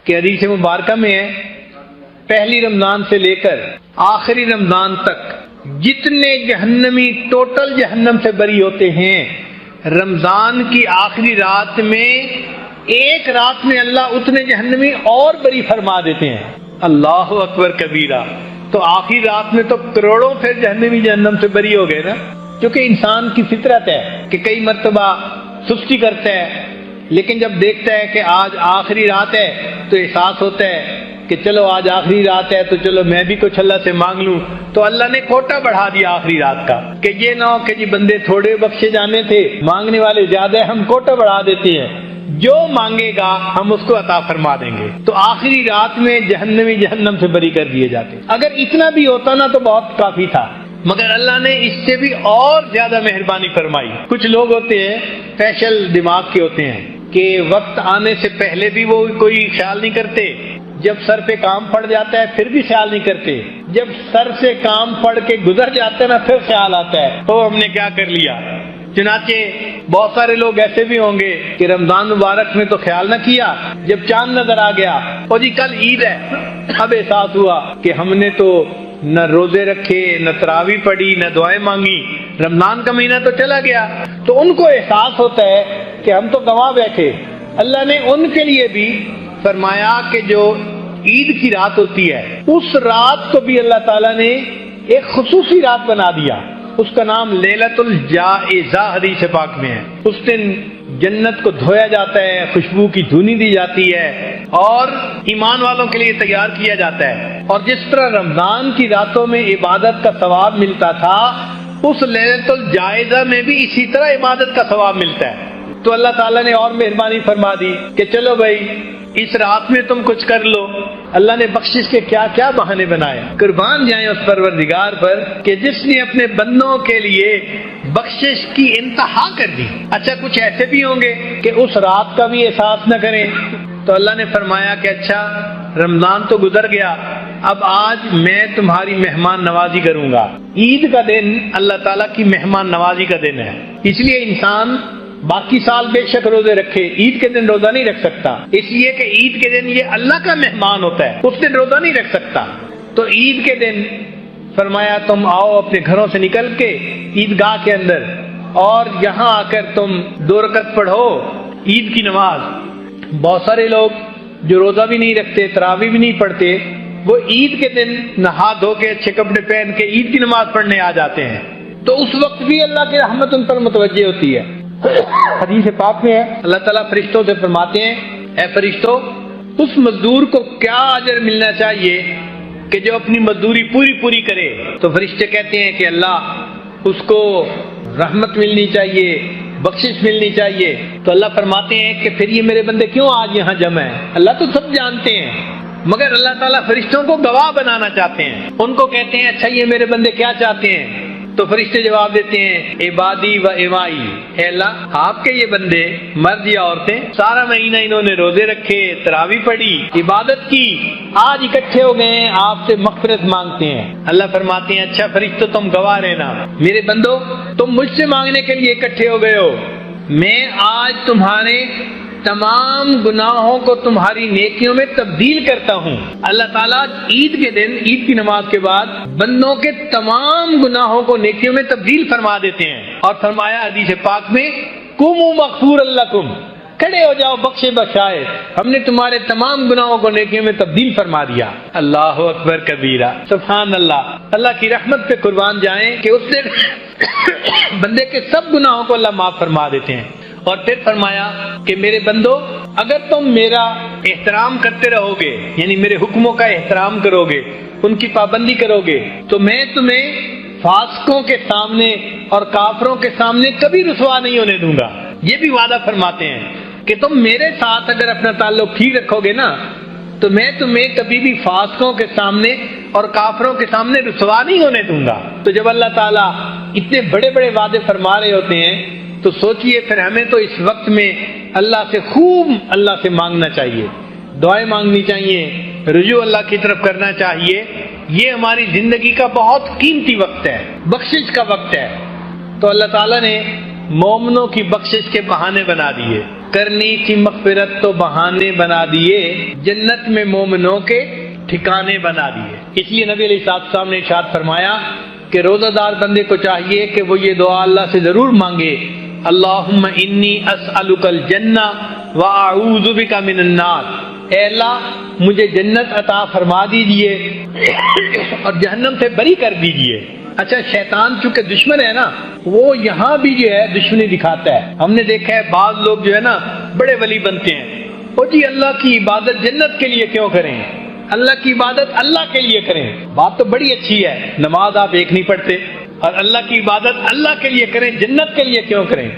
کہ حدیث مبارکہ میں ہے پہلی رمضان سے لے کر آخری رمضان تک جتنے جہنمی ٹوٹل جہنم سے بری ہوتے ہیں، رمضان کی آخری رات میں ایک رات میں اللہ اتنے جہنمی اور بری فرما دیتے ہیں۔ اللہ اکبر کبیرہ۔ تو آخری رات میں تو کروڑوں پھر جہنمی جہنم سے بری ہو گئے نا، کیونکہ انسان کی فطرت ہے کہ کئی مرتبہ سستی کرتا ہے، لیکن جب دیکھتا ہے کہ آج آخری رات ہے تو احساس ہوتا ہے کہ چلو آج آخری رات ہے تو چلو میں بھی کچھ اللہ سے مانگ لوں، تو اللہ نے کوٹا بڑھا دیا آخری رات کا کہ یہ نہ ہو کہ جی بندے تھوڑے بخشے جانے تھے، مانگنے والے زیادہ ہیں، ہم کوٹا بڑھا دیتے ہیں، جو مانگے گا ہم اس کو عطا فرما دیں گے۔ تو آخری رات میں جہنمی جہنم سے بری کر دیے جاتے۔ اگر اتنا بھی ہوتا نا تو بہت کافی تھا، مگر اللہ نے اس سے بھی اور زیادہ مہربانی فرمائی۔ کچھ لوگ ہوتے ہیں فیشل دماغ کے ہوتے ہیں کہ وقت آنے سے پہلے بھی وہ کوئی خیال نہیں کرتے، جب سر پہ کام پڑ جاتا ہے پھر بھی خیال نہیں کرتے، جب سر سے کام پڑ کے گزر جاتا ہے نا پھر خیال آتا ہے او ہم نے کیا کر لیا۔ چنانچہ بہت سارے لوگ ایسے بھی ہوں گے کہ رمضان مبارک میں تو خیال نہ کیا، جب چاند نظر آ گیا اور جی کل عید ہے، اب احساس ہوا کہ ہم نے تو نہ روزے رکھے، نہ تراویح پڑھی، نہ دعائیں مانگی، رمضان کا مہینہ تو چلا گیا۔ تو ان کو احساس ہوتا ہے کہ ہم تو گنوا بیٹھے۔ اللہ نے ان کے لیے بھی فرمایا کہ جو عید کی رات ہوتی ہے اس رات کو بھی اللہ تعالیٰ نے ایک خصوصی رات بنا دیا، اس کا نام لیلۃ الجائزہ حدیث پاک میں ہے۔ اس دن جنت کو دھویا جاتا ہے، خوشبو کی دھونی دی جاتی ہے اور ایمان والوں کے لیے تیار کیا جاتا ہے۔ اور جس طرح رمضان کی راتوں میں عبادت کا ثواب ملتا تھا، اس لیلۃ الجائزہ میں بھی اسی طرح عبادت کا ثواب ملتا ہے۔ تو اللہ تعالیٰ نے اور مہربانی فرما دی کہ چلو بھائی اس رات میں تم کچھ کر لو۔ اللہ نے بخشش کے کیا کیا بہانے بنائے۔ قربان جائیں اس پروردگار پر کہ جس نے اپنے بندوں کے لیے بخشش کی انتہا کر دی۔ اچھا کچھ ایسے بھی ہوں گے کہ اس رات کا بھی احساس نہ کریں، تو اللہ نے فرمایا کہ اچھا رمضان تو گزر گیا، اب آج میں تمہاری مہمان نوازی کروں گا۔ عید کا دن اللہ تعالیٰ کی مہمان نوازی کا دن ہے، اس لیے انسان باقی سال بے شک روزے رکھے، عید کے دن روزہ نہیں رکھ سکتا، اس لیے کہ عید کے دن یہ اللہ کا مہمان ہوتا ہے، اس دن روزہ نہیں رکھ سکتا۔ تو عید کے دن فرمایا تم آؤ اپنے گھروں سے نکل کے عیدگاہ کے اندر اور یہاں آ کر تم 2 رکعت پڑھو عید کی نماز۔ بہت سارے لوگ جو روزہ بھی نہیں رکھتے، تراویح بھی نہیں پڑھتے، وہ عید کے دن نہا دھو کے اچھے کپڑے پہن کے عید کی نماز پڑھنے آ جاتے ہیں، تو اس وقت بھی اللہ کی رحمت ان پر متوجہ ہوتی ہے۔ حدیث پاک میں ہے اللہ تعالیٰ فرشتوں سے فرماتے ہیں اے فرشتوں، اس مزدور کو کیا اجر ملنا چاہیے کہ جو اپنی مزدوری پوری کرے؟ تو فرشتے کہتے ہیں کہ اللہ اس کو رحمت ملنی چاہیے، بخشش ملنی چاہیے۔ تو اللہ فرماتے ہیں کہ پھر یہ میرے بندے کیوں آج یہاں جمع ہیں؟ اللہ تو سب جانتے ہیں، مگر اللہ تعالیٰ فرشتوں کو گواہ بنانا چاہتے ہیں۔ ان کو کہتے ہیں اچھا یہ میرے بندے کیا چاہتے ہیں؟ تو فرشتے جواب دیتے ہیں عبادی و امائی، اے اللہ آپ کے یہ بندے مرد یا عورتیں سارا مہینہ انہوں نے روزے رکھے، تراویح پڑھی، عبادت کی، آج اکٹھے ہو گئے ہیں آپ سے مغفرت مانگتے ہیں۔ اللہ فرماتے ہیں اچھا فرشتوں تم گواہ رہنا، میرے بندو تم مجھ سے مانگنے کے لیے اکٹھے ہو گئے ہو، میں آج تمہارے تمام گناہوں کو تمہاری نیکیوں میں تبدیل کرتا ہوں۔ اللہ تعالیٰ عید کے دن عید کی نماز کے بعد بندوں کے تمام گناہوں کو نیکیوں میں تبدیل فرما دیتے ہیں، اور فرمایا حدیث پاک میں قوموا مغفورا لکم، کھڑے ہو جاؤ بخشے بخشائے، ہم نے تمہارے تمام گناہوں کو نیکیوں میں تبدیل فرما دیا۔ اللہ اکبر کبیرہ، سبحان اللہ۔ اللہ کی رحمت پہ قربان جائیں کہ اس نے بندے کے سب گناہوں کو اللہ معاف فرما دیتے ہیں۔ اور پھر فرمایا کہ میرے بندو اگر تم میرا احترام کرتے رہو گے، یعنی میرے حکموں کا احترام کرو گے، ان کی پابندی کرو گے، تو میں تمہیں فاسقوں کے سامنے اور کافروں کے سامنے کبھی رسوا نہیں ہونے دوں گا۔ یہ بھی وعدہ فرماتے ہیں کہ تم میرے ساتھ اگر اپنا تعلق ٹھیک رکھو گے نا تو میں تمہیں کبھی بھی فاسقوں کے سامنے اور کافروں کے سامنے رسوا نہیں ہونے دوں گا۔ تو جب اللہ تعالیٰ اتنے بڑے بڑے وعدے فرما رہے ہوتے ہیں تو سوچئے پھر ہمیں تو اس وقت میں اللہ سے خوب اللہ سے مانگنا چاہیے، دعائیں مانگنی چاہیے، رجوع اللہ کی طرف کرنا چاہیے۔ یہ ہماری زندگی کا بہت قیمتی وقت ہے، بخشش کا وقت ہے۔ تو اللہ تعالیٰ نے مومنوں کی بخشش کے بہانے بنا دیے۔ کرنی تھی مغفرت تو بہانے بنا دیے، جنت میں مومنوں کے ٹھکانے بنا دیے۔ اس لیے نبی علیہ السلام نے ارشاد فرمایا کہ روزہ دار بندے کو چاہیے کہ وہ یہ دعا اللہ سے ضرور مانگے، اللہم انی اسألک الجنہ واعوذ بک من النار، اے اللہ مجھے جنت عطا فرما دیجئے اور جہنم سے بری کر دیجئے۔ اچھا، شیطان چونکہ دشمن ہے نا، وہ یہاں بھی جو ہے دشمنی دکھاتا ہے۔ ہم نے دیکھا ہے بعض لوگ جو ہے نا بڑے ولی بنتے ہیں، وہ جی اللہ کی عبادت جنت کے لیے کیوں کریں، اللہ کی عبادت اللہ کے لیے کریں۔ بات تو بڑی اچھی ہے، نماز آپ ایک نہیں پڑھتے اور اللہ کی عبادت اللہ کے لیے کریں، جنت کے لیے کیوں کریں؟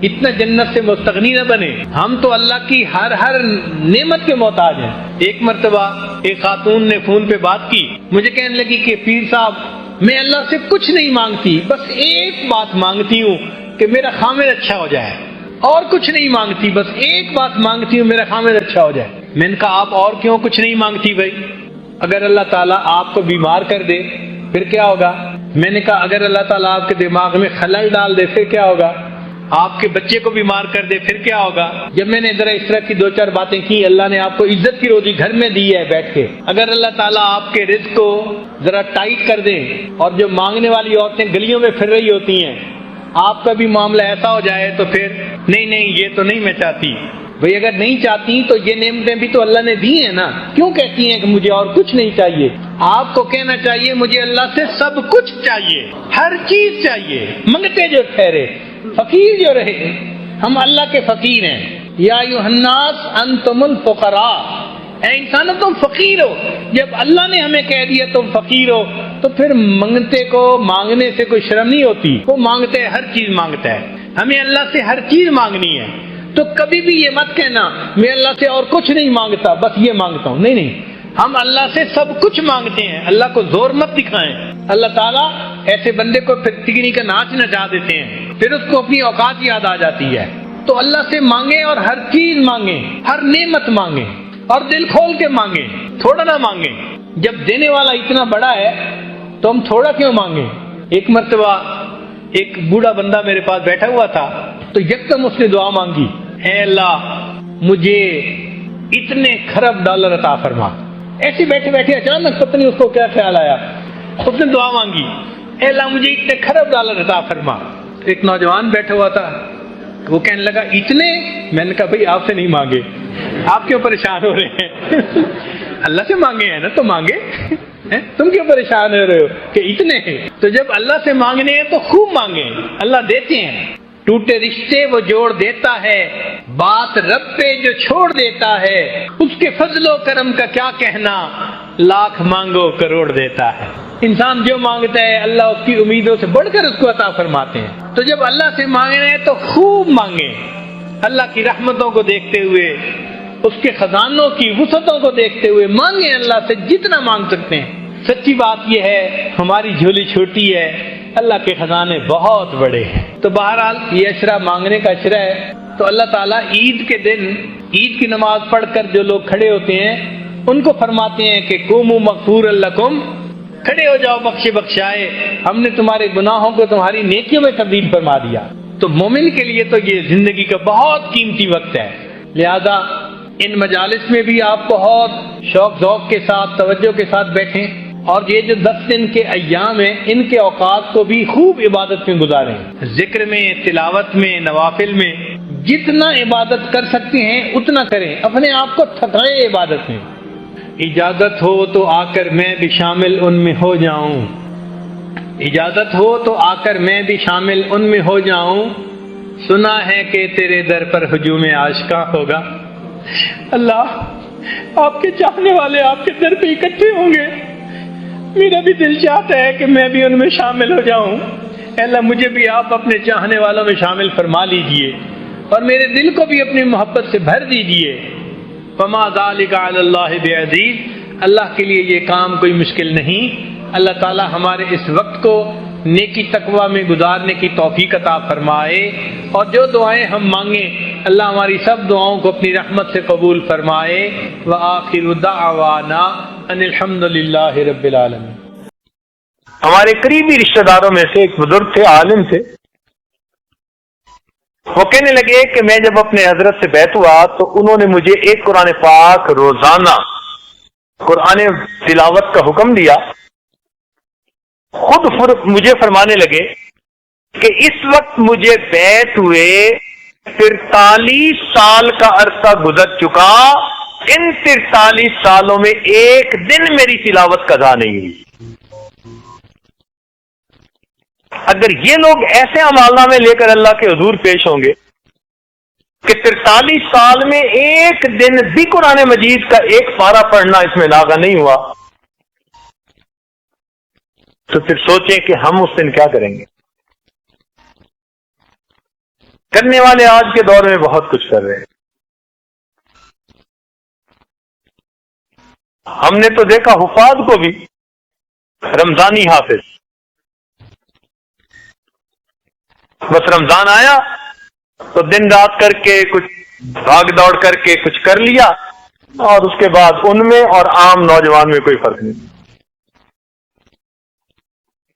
اتنا جنت سے مستغنی نہ بنے، ہم تو اللہ کی ہر نعمت کے محتاج ہیں۔ ایک مرتبہ ایک خاتون نے فون پہ بات کی، مجھے کہنے لگی کہ پیر صاحب میں اللہ سے کچھ نہیں مانگتی، بس ایک بات مانگتی ہوں کہ میرا خامد اچھا ہو جائے، اور کچھ نہیں مانگتی، بس ایک بات مانگتی ہوں میرا خامد اچھا ہو جائے۔ میں نے کہا آپ اور کیوں کچھ نہیں مانگتی بھائی؟ اگر اللہ تعالیٰ آپ کو بیمار کر دے پھر کیا ہوگا؟ میں نے کہا اگر اللہ تعالیٰ آپ کے دماغ میں خلل ڈال دے پھر کیا ہوگا؟ آپ کے بچے کو بیمار کر دے پھر کیا ہوگا؟ جب میں نے ذرا اس طرح کی 2-4 باتیں کی، اللہ نے آپ کو عزت کی روزی گھر میں دی ہے بیٹھ کے، اگر اللہ تعالیٰ آپ کے رزق کو ذرا ٹائٹ کر دے اور جو مانگنے والی عورتیں گلیوں میں پھر رہی ہوتی ہیں آپ کا بھی معاملہ ایسا ہو جائے تو پھر نہیں یہ تو نہیں میں چاہتی بھئی۔ اگر نہیں چاہتی تو یہ نعمتیں بھی تو اللہ نے دی ہیں نا، کیوں کہتی ہیں کہ مجھے اور کچھ نہیں چاہیے؟ آپ کو کہنا چاہیے مجھے اللہ سے سب کچھ چاہیے، ہر چیز چاہیے، منگتے جو ٹھہرے، فقیر جو رہے۔ ہم اللہ کے فقیر ہیں۔ یا ایھا الناس انتم الفقراء، اے انسانوں تم فقیر ہو۔ جب اللہ نے ہمیں کہہ دیا تم فقیر ہو تو پھر مانگنے سے کوئی شرم نہیں ہوتی؟ وہ مانگتا ہے، ہر چیز مانگتا ہے، ہمیں اللہ سے ہر چیز مانگنی ہے۔ تو کبھی بھی یہ مت کہنا میں اللہ سے اور کچھ نہیں مانگتا، بس یہ مانگتا ہوں، نہیں، ہم اللہ سے سب کچھ مانگتے ہیں۔ اللہ کو زور مت دکھائیں، اللہ تعالیٰ ایسے بندے کو پھر تگنی کا ناچ نچا دیتے ہیں، پھر اس کو اپنی اوقات یاد آ جاتی ہے۔ تو اللہ سے مانگیں اور ہر چیز مانگیں، ہر نعمت مانگیں اور دل کھول کے مانگیں، تھوڑا نہ مانگیں۔ جب دینے والا اتنا بڑا ہے تو ہم تھوڑا کیوں مانگیں؟ ایک مرتبہ ایک بوڑھا بندہ میرے پاس بیٹھا ہوا تھا تو یکدم اس نے دعا مانگی، اے اللہ مجھے اتنے $1 ارب عطا فرما۔ ایسے بیٹھے بیٹھے اچانک پتہ نہیں اس کو کیا خیال آیا، اس نے دعا مانگی، اے اللہ مجھے اتنے $1 ارب عطا فرما۔ ایک نوجوان بیٹھا ہوا تھا، وہ کہنے لگا اتنے؟ میں نے کہا بھئی آپ سے نہیں مانگے، آپ کیوں پریشان ہو رہے ہیں؟ اللہ سے مانگے ہیں نا تو مانگے، تم کیوں پریشان ہو رہے ہو کہ اتنے ہیں؟ تو جب اللہ سے مانگنے ہیں تو خوب مانگیں، اللہ دیتے ہیں۔ ٹوٹے رشتے وہ جوڑ دیتا ہے، بات رب پہ جو چھوڑ دیتا ہے، اس کے فضل و کرم کا کیا کہنا، لاکھ مانگو کروڑ دیتا ہے۔ انسان جو مانگتا ہے اللہ اس کی امیدوں سے بڑھ کر اس کو عطا فرماتے ہیں۔ تو جب اللہ سے مانگنا ہے تو خوب مانگیں، اللہ کی رحمتوں کو دیکھتے ہوئے، اس کے خزانوں کی وسعتوں کو دیکھتے ہوئے مانگیں، اللہ سے جتنا مانگ سکتے ہیں۔ سچی بات یہ ہے ہماری جھولی چھوٹی ہے، اللہ کے خزانے بہت بڑے ہیں۔ تو بہرحال یہ اشرا مانگنے کا اشرا ہے۔ تو اللہ تعالیٰ عید کے دن عید کی نماز پڑھ کر جو لوگ کھڑے ہوتے ہیں ان کو فرماتے ہیں کہ قوموا مغفورا لکم، کھڑے ہو جاؤ بخشائے، ہم نے تمہارے گناہوں کو تمہاری نیکیوں میں تبدیل فرما دیا۔ تو مومن کے لیے تو یہ زندگی کا بہت قیمتی وقت ہے، لہذا ان مجالس میں بھی آپ بہت شوق ذوق کے ساتھ توجہ کے ساتھ بیٹھیں، اور یہ جو 10 دن کے ایام ہیں ان کے اوقات کو بھی خوب عبادت میں گزاریں، ذکر میں، تلاوت میں، نوافل میں، جتنا عبادت کر سکتے ہیں اتنا کریں، اپنے آپ کو تھکائیں عبادت میں۔ اجازت ہو تو آ کر میں بھی شامل ان میں ہو جاؤں، اجازت ہو تو آ کر میں بھی شامل ان میں ہو جاؤں، سنا ہے کہ تیرے در پر ہجوم عاشقاں ہوگا۔ اللہ آپ کے چاہنے والے آپ کے در پہ اکٹھے ہوں گے، میرا بھی دل چاہتا ہے کہ میں بھی ان میں شامل ہو جاؤں۔ اے اللہ مجھے بھی آپ اپنے چاہنے والوں میں شامل فرما لیجئے اور میرے دل کو بھی اپنی محبت سے بھر دیجئے۔ فما ذلک علی اللہ بعزیز، اللہ کے لیے یہ کام کوئی مشکل نہیں۔ اللہ تعالی ہمارے اس وقت کو نیکی تقوی میں گزارنے کی توفیق عطا فرمائے، اور جو دعائیں ہم مانگیں اللہ ہماری سب دعاؤں کو اپنی رحمت سے قبول فرمائے۔ وآخر دعوانا ان الحمد للہ رب العالمین۔ ہمارے قریبی رشتہ داروں میں سے ایک بزرگ تھے، عالم تھے، وہ کہنے لگے کہ میں جب اپنے حضرت سے بیعت ہوا تو انہوں نے مجھے ایک قرآن پاک روزانہ قرآن تلاوت کا حکم دیا. خود مجھے فرمانے لگے کہ اس وقت مجھے بیعت ہوئے 43 سال کا عرصہ گزر چکا، ان 43 سالوں میں ایک دن میری تلاوت قضا نہیں ہوئی. اگر یہ لوگ ایسے عمالہ میں لے کر اللہ کے حضور پیش ہوں گے کہ 43 سال میں ایک دن بھی قرآن مجید کا ایک پارہ پڑھنا اس میں لاغا نہیں ہوا، تو پھر سوچیں کہ ہم اس دن کیا کریں گے. کرنے والے آج کے دور میں بہت کچھ کر رہے ہیں. ہم نے تو دیکھا حفاظ کو بھی رمضانی حافظ، بس رمضان آیا تو دن رات کر کے کچھ بھاگ دوڑ کر کے کچھ کر لیا، اور اس کے بعد ان میں اور عام نوجوان میں کوئی فرق نہیں.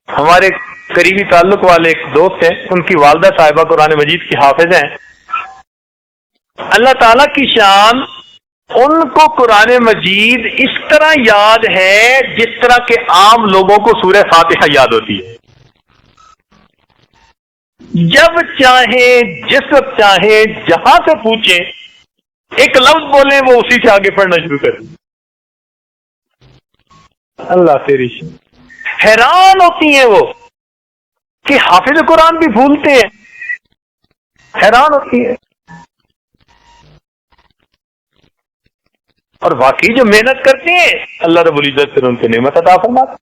ہمارے قریبی تعلق والے ایک دوست ہیں، ان کی والدہ صاحبہ قرآن مجید کی حافظ ہیں. اللہ تعالی کی شان، ان کو قرآن مجید اس طرح یاد ہے جس طرح کہ عام لوگوں کو سورہ فاتحہ یاد ہوتی ہے. جب چاہیں جس وقت چاہیں جہاں سے پوچھیں ایک لفظ بولیں وہ اسی سے آگے پڑھنا شروع کریں. اللہ تیری شان. حیران ہوتی ہیں وہ کہ حافظ قرآن بھی بھولتے ہیں، حیران ہوتی ہیں. اور واقعی جو محنت کرتے ہیں اللہ رب العزت پھر ان کو نعمت عطا فرماتا.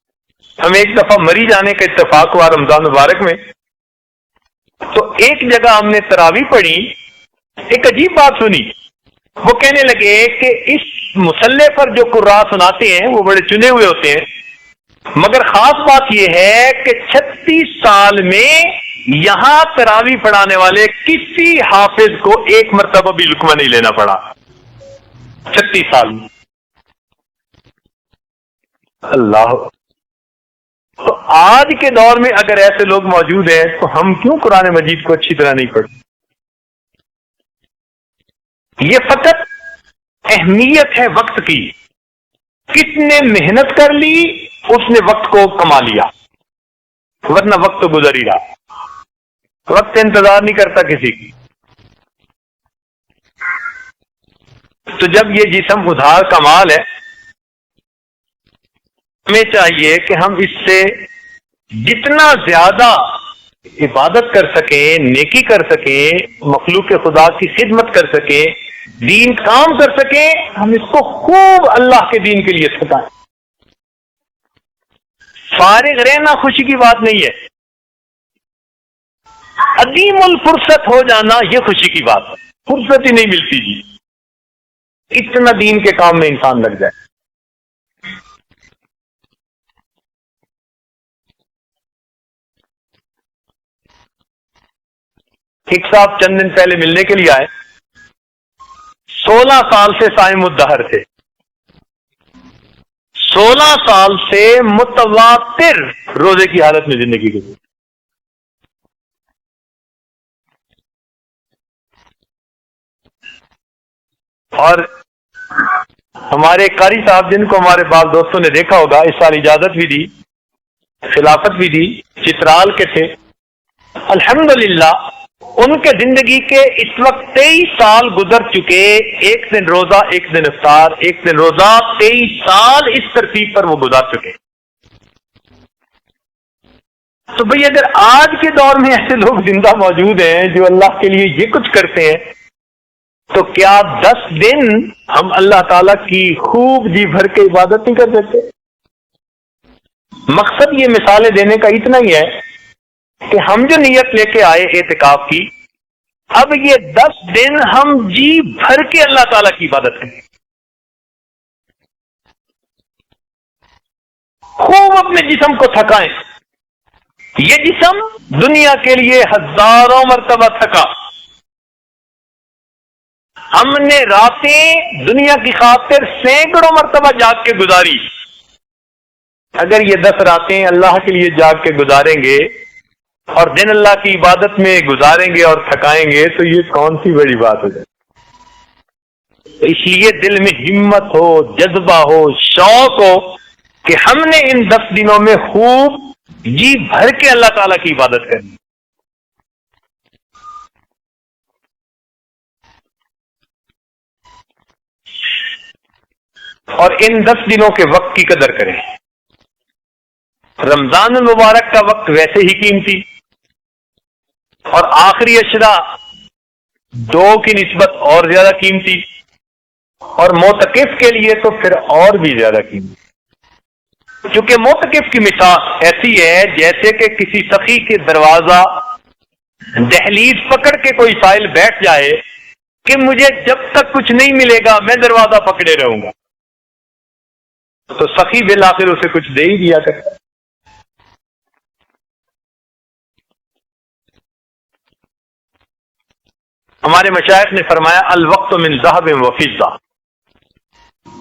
ہمیں ایک دفعہ مری جانے کا اتفاق ہوا رمضان مبارک میں، تو ایک جگہ ہم نے تراویح پڑھی، ایک عجیب بات سنی. وہ کہنے لگے کہ اس مصلے پر جو قراء سناتے ہیں وہ بڑے چنے ہوئے ہوتے ہیں، مگر خاص بات یہ ہے کہ 36 سال میں یہاں تراویح پڑھانے والے کسی حافظ کو ایک مرتبہ بھی لقمہ نہیں لینا پڑا 36 سال میں. اللہ. تو آج کے دور میں اگر ایسے لوگ موجود ہیں تو ہم کیوں قرآن مجید کو اچھی طرح نہیں پڑھتے؟ یہ فقط اہمیت ہے وقت کی. کس نے محنت کر لی اس نے وقت کو کما لیا، ورنہ وقت تو گزر ہی رہا. وقت انتظار نہیں کرتا کسی کی. تو جب یہ جسم ادھار کا مال ہے، ہمیں چاہیے کہ ہم اس سے جتنا زیادہ عبادت کر سکیں، نیکی کر سکیں، مخلوق خدا کی خدمت کر سکیں، دین کام کر سکیں، ہم اس کو خوب اللہ کے دین کے لیے تھکائیں. فارغ رہنا خوشی کی بات نہیں ہے، عدیم الفرصت ہو جانا یہ خوشی کی بات ہے. فرصت ہی نہیں ملتی جی، اتنا دین کے کام میں انسان لگ جائے. ایک صاحب چند دن پہلے ملنے کے لیے آئے، 16 سال سے صائم الدہر تھے، 16 سال سے متواتر روزے کی حالت میں زندگی گزری. اور ہمارے قاری صاحب جن کو ہمارے بعض دوستوں نے دیکھا ہوگا، اس سال اجازت بھی دی، خلافت بھی دی، چترال کے تھے. الحمدللہ ان کے زندگی کے اس وقت 23 سال گزر چکے، ایک دن روزہ ایک دن افطار، ایک دن روزہ، 23 سال اس ترتیب پر وہ گزار چکے. تو بھئی اگر آج کے دور میں ایسے لوگ زندہ موجود ہیں جو اللہ کے لیے یہ کچھ کرتے ہیں، تو کیا 10 دن ہم اللہ تعالی کی خوب جی بھر کے عبادت نہیں کر سکتے؟ مقصد یہ مثالیں دینے کا اتنا ہی ہے کہ ہم جو نیت لے کے آئے اعتکاف کی، اب یہ 10 دن ہم جی بھر کے اللہ تعالیٰ کی عبادت کریں، خوب اپنے جسم کو تھکائیں. یہ جسم دنیا کے لیے ہزاروں مرتبہ تھکا. ہم نے راتیں دنیا کی خاطر سینکڑوں مرتبہ جاگ کے گزاری. اگر یہ 10 راتیں اللہ کے لیے جاگ کے گزاریں گے اور دن اللہ کی عبادت میں گزاریں گے اور تھکائیں گے تو یہ کون سی بڑی بات ہو جائے. اس لیے دل میں ہمت ہو، جذبہ ہو، شوق ہو کہ ہم نے ان 10 دنوں میں خوب جی بھر کے اللہ تعالیٰ کی عبادت کرنی. اور ان 10 دنوں کے وقت کی قدر کریں. رمضان المبارک کا وقت ویسے ہی قیمتی، اور آخری اشرا 2 کی نسبت اور زیادہ قیمتی، اور معتکف کے لیے تو پھر اور بھی زیادہ قیمتی. کیونکہ معتکف کی مثال ایسی ہے جیسے کہ کسی سخی کے دروازہ دہلیز پکڑ کے کوئی سائل بیٹھ جائے کہ مجھے جب تک کچھ نہیں ملے گا میں دروازہ پکڑے رہوں گا، تو سخی بالآخر اسے کچھ دے ہی دیا کرتا. ہمارے مشائخ نے فرمایا الوقت من ذهب وفضہ،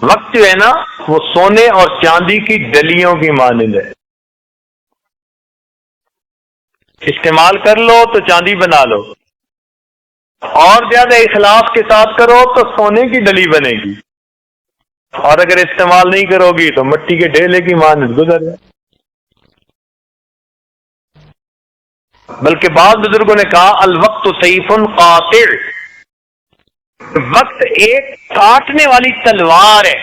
وقت جو ہے نا وہ سونے اور چاندی کی ڈلیوں کی مانند ہے. استعمال کر لو تو چاندی بنا لو، اور زیادہ اخلاص کے ساتھ کرو تو سونے کی ڈلی بنے گی، اور اگر استعمال نہیں کرو گی تو مٹی کے ڈھیلے کی مانند گزر جائے. بلکہ بعض بزرگوں نے کہا الوقت سیف قاطع، وقت ایک کاٹنے والی تلوار ہے.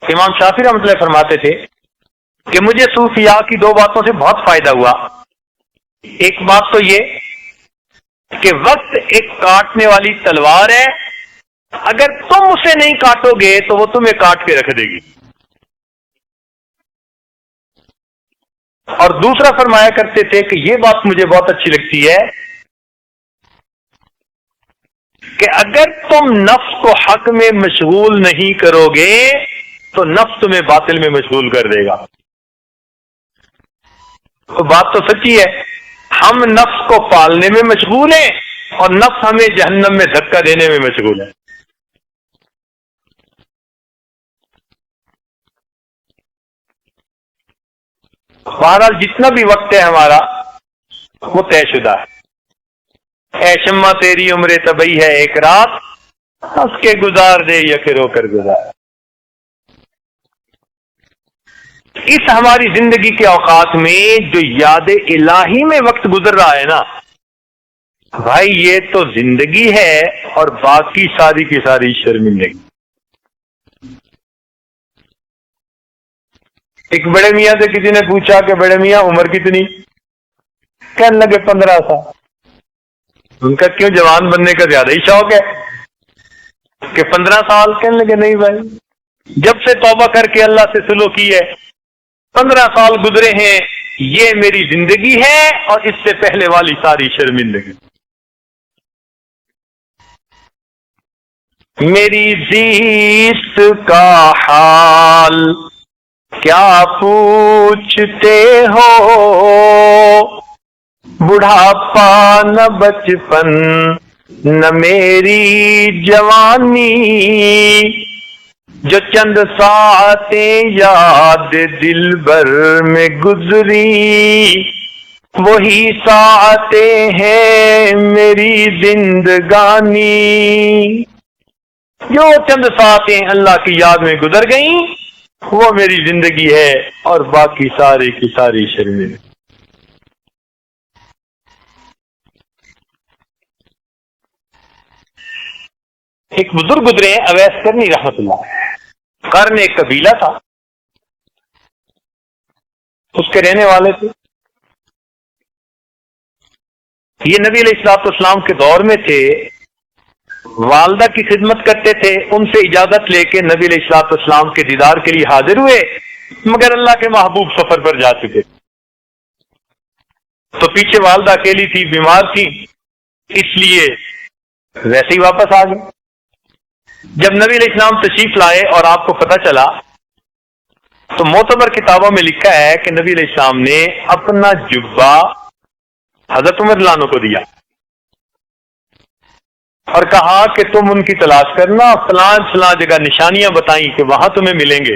امام شافعی رحمۃ اللہ فرماتے تھے کہ مجھے صوفیاء کی 2 باتوں سے بہت فائدہ ہوا. ایک بات تو یہ کہ وقت ایک کاٹنے والی تلوار ہے، اگر تم اسے نہیں کاٹو گے تو وہ تمہیں کاٹ کے رکھ دے گی. اور دوسرا فرمایا کرتے تھے کہ یہ بات مجھے بہت اچھی لگتی ہے کہ اگر تم نفس کو حق میں مشغول نہیں کرو گے تو نفس تمہیں باطل میں مشغول کر دے گا. تو بات تو سچی ہے، ہم نفس کو پالنے میں مشغول ہیں اور نفس ہمیں جہنم میں دھکا دینے میں مشغول ہے. بہرحال جتنا بھی وقت ہے ہمارا وہ طے شدہ ہے. اے شمع تیری عمر طبعی ہے ایک رات، ہنس کے گزار دے یا کہ رو کر گزار. اس ہماری زندگی کے اوقات میں جو یاد الہی میں وقت گزر رہا ہے نا بھائی، یہ تو زندگی ہے اور باقی ساری کی ساری شرمندگی. ایک بڑے میاں سے کسی نے پوچھا کہ بڑے میاں عمر کتنی؟ کہنے لگے 15 سال. ان کا کیوں جوان بننے کا زیادہ ہی شوق ہے کہ 15 سال؟ کہنے لگے نہیں بھائی، جب سے توبہ کر کے اللہ سے سلوک کی ہے 15 سال گزرے ہیں، یہ میری زندگی ہے اور اس سے پہلے والی ساری شرمندگی. میری زیست کا حال کیا پوچھتے ہو، بڑھاپا نہ بچپن نہ میری جوانی، جو چند ساعتیں یاد دل بر میں گزری وہی ساعتیں ہیں میری زندگانی. جو چند ساعتیں اللہ کی یاد میں گزر گئیں وہ میری زندگی ہے اور باقی ساری کی ساری شرمندگی. ایک بزرگ گزرے ہیں اویس کرنی رحمت اللہ، قرن ایک قبیلہ تھا، اس کے رہنے والے تھے. یہ نبی علیہ الصلوۃ والسلام کے دور میں تھے، والدہ کی خدمت کرتے تھے. ان سے اجازت لے کے نبی علیہ الصلوۃ والسلام کے دیدار کے لیے حاضر ہوئے، مگر اللہ کے محبوب سفر پر جا چکے تو پیچھے والدہ اکیلی تھی، بیمار تھی، اس لیے ویسے ہی واپس آ گئے. جب نبی علیہ السلام تشریف لائے اور آپ کو پتہ چلا تو معتبر کتابوں میں لکھا ہے کہ نبی علیہ السلام نے اپنا جبہ حضرت عمر رضی اللہ عنہ کو دیا اور کہا کہ تم ان کی تلاش کرنا، فلاں فلاں جگہ نشانیاں بتائیں کہ وہاں تمہیں ملیں گے.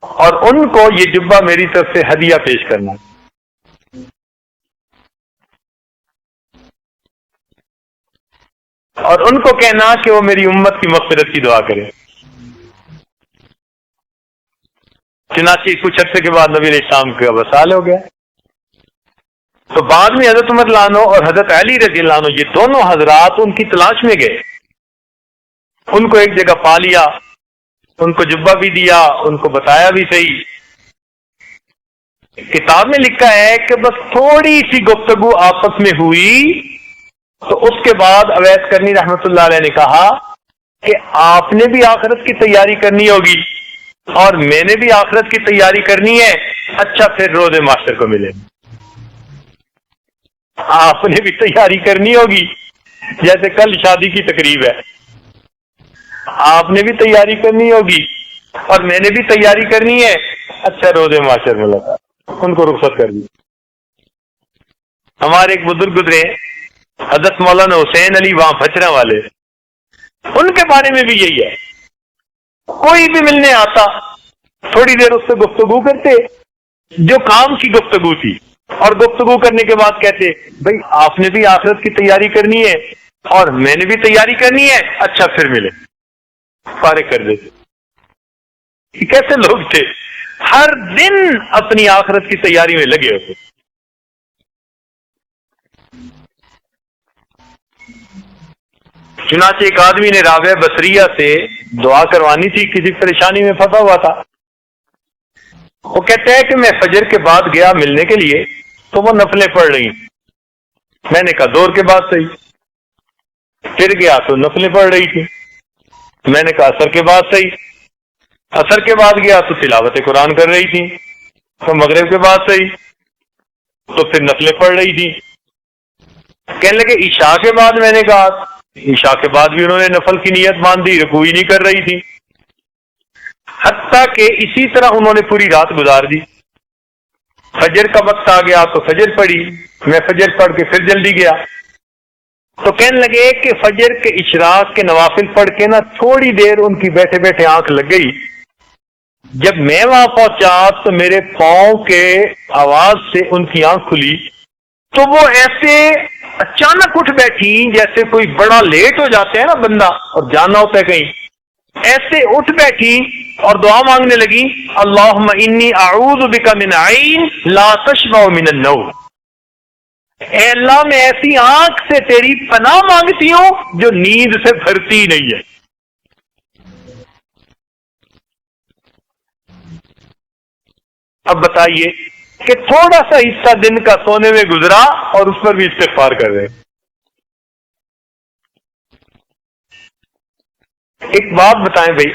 اور ان کو یہ جبہ میری طرف سے ہدیہ پیش کرنا، اور ان کو کہنا کہ وہ میری امت کی مغفرت کی دعا کرے۔ چنانچہ کچھ عرصے کے بعد نبی علیہ السلام کا وصال ہو گیا۔ تو بعد میں حضرت عمر رضی اللہ عنہ اور حضرت علی رضی اللہ عنہ یہ دونوں حضرات ان کی تلاش میں گئے، ان کو ایک جگہ پا لیا، ان کو جبہ بھی دیا، ان کو بتایا بھی صحیح۔ کتاب میں لکھا ہے کہ بس تھوڑی سی گفتگو آپس میں ہوئی تو اس کے بعد اویس کرنی رحمت اللہ علیہ نے کہا کہ آپ نے بھی آخرت کی تیاری کرنی ہوگی اور میں نے بھی آخرت کی تیاری کرنی ہے، اچھا پھر روز معاشر کو ملے۔ آپ نے بھی تیاری کرنی ہوگی، جیسے کل شادی کی تقریب ہے، آپ نے بھی تیاری کرنی ہوگی اور میں نے بھی تیاری کرنی ہے، اچھا روز معاشر ملا تھا، ان کو رخصت کر دی۔ ہمارے ایک بزرگ گزرے حضرت مولانا حسین علی وہاں بچرا والے، ان کے بارے میں بھی یہی ہے، کوئی بھی ملنے آتا تھوڑی دیر اس سے گفتگو کرتے جو کام کی گفتگو تھی، اور گفتگو کرنے کے بعد کہتے بھئی آپ نے بھی آخرت کی تیاری کرنی ہے اور میں نے بھی تیاری کرنی ہے، اچھا پھر ملے، فارغ کر دیتے۔ یہ کیسے لوگ تھے؟ ہر دن اپنی آخرت کی تیاری میں لگے ہوتے۔ چنانچہ ایک آدمی نے رابعہ بصریہ سے دعا کروانی تھی، کسی پریشانی میں پھنسا ہوا تھا۔ وہ کہتے ہیں کہ میں فجر کے بعد گیا ملنے کے لیے تو وہ نفلیں پڑھ رہی، میں نے کہا دور کے بعد صحیح، پھر گیا تو نفلیں پڑھ رہی تھی، میں نے کہا عصر کے بعد صحیح، عصر کے بعد گیا تو تلاوت قرآن کر رہی تھی، تو مغرب کے بعد صحیح، تو پھر نفلیں پڑھ رہی تھی۔ کہنے لگے عشاء کے بعد، میں نے کہا عشاء کے بعد بھی انہوں نے نفل کی نیت باندھی، رکوع ہی نہیں کر رہی تھی، حتیٰ کہ اسی طرح انہوں نے پوری رات گزار دی۔ فجر کا وقت آ گیا تو فجر پڑھی، میں فجر پڑھ کے پھر جلدی گیا، تو کہنے لگے کہ فجر کے اشراق کے نوافل پڑھ کے نا تھوڑی دیر ان کی بیٹھے بیٹھے آنکھ لگ گئی، جب میں وہاں پہنچا تو میرے پاؤں کے آواز سے ان کی آنکھ کھلی، تو وہ ایسے اچانک اٹھ بیٹھی جیسے کوئی بڑا لیٹ ہو جاتے ہیں نا بندہ اور جانا ہوتا ہے کہیں، ایسے اٹھ بیٹھی اور دعا مانگنے لگی، اللہم انی اعوذ بک من عین لا تشبع من النوم، اے اللہ میں ایسی آنکھ سے تیری پناہ مانگتی ہوں جو نیند سے بھرتی نہیں ہے۔ اب بتائیے کہ تھوڑا سا حصہ دن کا سونے میں گزرا اور اس پر بھی استغفار کر رہے۔ ایک بات بتائیں بھائی،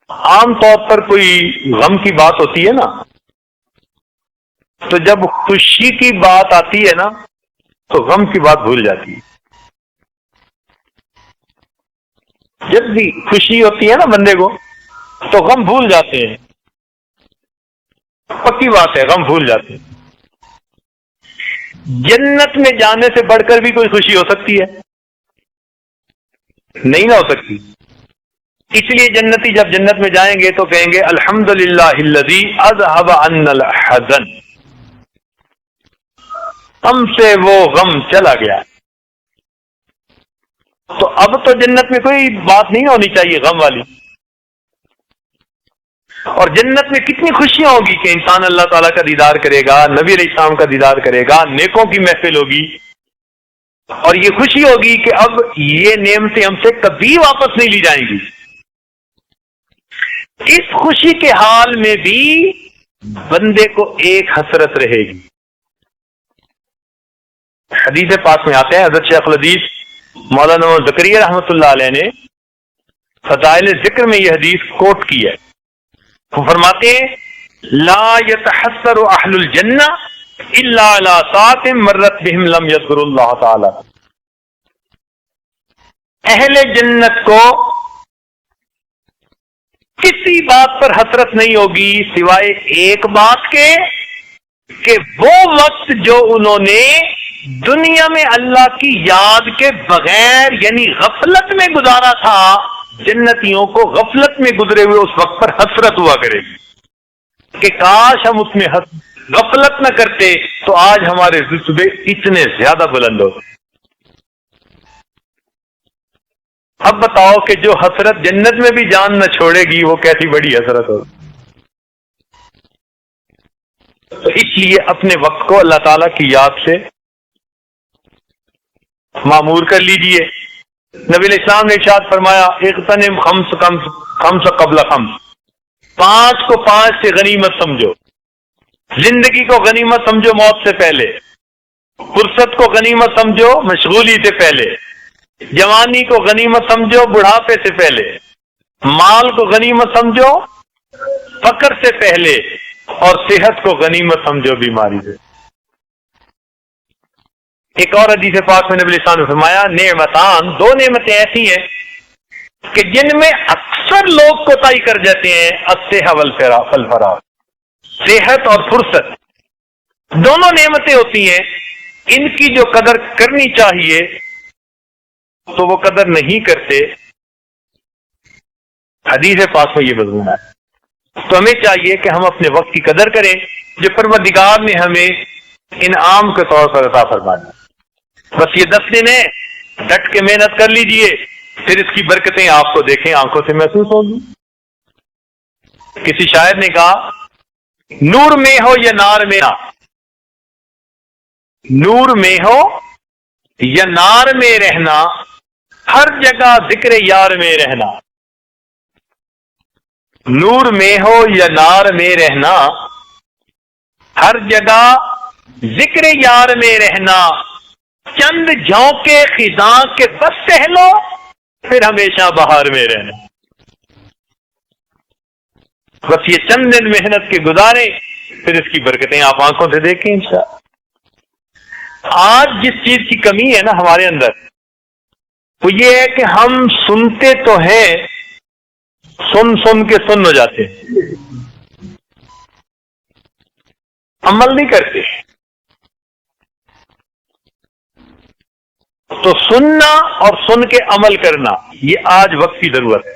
عام طور پر کوئی غم کی بات ہوتی ہے نا، تو جب خوشی کی بات آتی ہے نا تو غم کی بات بھول جاتی ہے۔ جب بھی خوشی ہوتی ہے نا بندے کو تو غم بھول جاتے ہیں، پکی بات ہے، غم بھول جاتے ہیں۔ جنت میں جانے سے بڑھ کر بھی کوئی خوشی ہو سکتی ہے؟ نہیں نہ ہو سکتی۔ اس لیے جنتی جب جنت میں جائیں گے تو کہیں گے الحمدللہ الذی اذهب عنا الحزن، ہم سے وہ غم چلا گیا۔ تو اب تو جنت میں کوئی بات نہیں ہونی چاہیے غم والی، اور جنت میں کتنی خوشیاں ہوگی کہ انسان اللہ تعالیٰ کا دیدار کرے گا، نبی علیہ السلام کا دیدار کرے گا، نیکوں کی محفل ہوگی، اور یہ خوشی ہوگی کہ اب یہ نعمتیں ہم سے کبھی واپس نہیں لی جائیں گی۔ اس خوشی کے حال میں بھی بندے کو ایک حسرت رہے گی۔ حدیث پاک میں آتے ہیں، حضرت شیخ الحدیث مولانا زکریا رحمۃ اللہ علیہ نے فضائل ذکر میں یہ حدیث کوٹ کی ہے۔ وہ فرماتے ہیں لا يتحسر اہل الجنہ الا علی ساعۃ مرت بہم لم یذکر اللہ تعالی، اہل جنت کو کسی بات پر حسرت نہیں ہوگی سوائے ایک بات کے کہ وہ وقت جو انہوں نے دنیا میں اللہ کی یاد کے بغیر یعنی غفلت میں گزارا تھا، جنتیوں کو غفلت میں گزرے ہوئے اس وقت پر حسرت ہوا کرے گی کہ کاش ہم اس میں غفلت نہ کرتے تو آج ہمارے رتبے اتنے زیادہ بلند ہوتے۔ اب بتاؤ کہ جو حسرت جنت میں بھی جان نہ چھوڑے گی وہ کیسی بڑی حسرت ہوگی۔ تو اس لیے اپنے وقت کو اللہ تعالیٰ کی یاد سے معمور کر لیجئے۔ نبی علیہ السلام نے ارشاد فرمایا اغتنم خمس قبل خمس، 5 کو 5 سے غنیمت سمجھو۔ زندگی کو غنیمت سمجھو موت سے پہلے، فرصت کو غنیمت سمجھو مشغولی سے پہلے، جوانی کو غنیمت سمجھو بڑھاپے سے پہلے، مال کو غنیمت سمجھو فقر سے پہلے، اور صحت کو غنیمت سمجھو بیماری سے۔ ایک اور حدیث پاک میں نبی علیہ السلام نے فرمایا نعمتان، 2 نعمتیں ایسی ہیں کہ جن میں اکثر لوگ کوتاہی کر جاتے ہیں، الصحہ والفراغ، صحت اور فرصت، دونوں نعمتیں ہوتی ہیں، ان کی جو قدر کرنی چاہیے تو وہ قدر نہیں کرتے۔ حدیث پاک میں یہ مضمون ہے، تو ہمیں چاہیے کہ ہم اپنے وقت کی قدر کریں جو پروردگار نے ہمیں انعام کے طور پر عطا فرمایا۔ بس یہ 10 دن ہے، ڈٹ کے محنت کر لیجئے، پھر اس کی برکتیں آپ کو دیکھیں آنکھوں سے محسوس ہوگی۔ کسی شاعر نے کہا نور میں ہو یا نار میں، نور میں ہو یا نار میں رہنا، ہر جگہ ذکر یار میں رہنا۔ نور میں ہو یا نار میں رہنا، ہر جگہ ذکر یار میں رہنا، چند جھونکے خزاں کے بس سہلو، پھر ہمیشہ بہار میں رہنا۔ بس یہ چند دن محنت کے گزارے، پھر اس کی برکتیں آپ آنکھوں سے دیکھیں انشاءاللہ۔ آج جس چیز کی کمی ہے نا ہمارے اندر، وہ یہ ہے کہ ہم سنتے تو ہیں، سن کے سن ہو جاتے ہیں، عمل نہیں کرتے۔ تو سننا اور سن کے عمل کرنا یہ آج وقت کی ضرورت ہے۔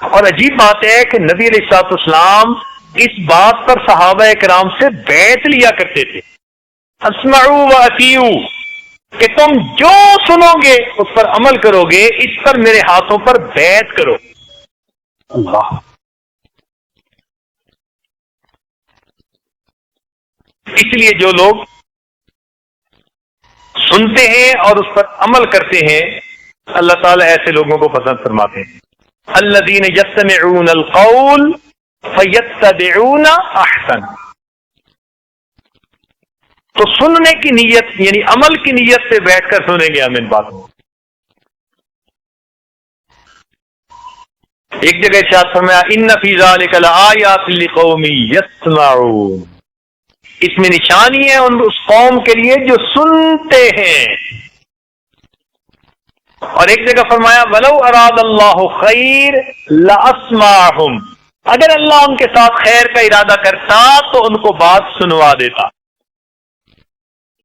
اور عجیب بات ہے کہ نبی علیہ الصلوۃ والسلام اس بات پر صحابہ کرام سے بیعت لیا کرتے تھے، اسمعوا واطیعوا، کہ تم جو سنو گے اس پر عمل کرو گے، اس پر میرے ہاتھوں پر بیعت کرو۔ اللہ، اس لیے جو لوگ سنتے ہیں اور اس پر عمل کرتے ہیں، اللہ تعالیٰ ایسے لوگوں کو پسند فرماتے ہیں۔ الذین یستمعون القول فیتبعون احسن۔ تو سننے کی نیت یعنی عمل کی نیت سے بیٹھ کر سنیں گے ہم ان باتوں۔ ایک جگہ ارشاد فرمایا ان فی ذلک لآیات لقوم یسمعون، اس میں نشانی ہے اس قوم کے لیے جو سنتے ہیں۔ اور ایک جگہ فرمایا ولو اراد اللہ خیر لاسمعہم، اگر اللہ ان کے ساتھ خیر کا ارادہ کرتا تو ان کو بات سنوا دیتا۔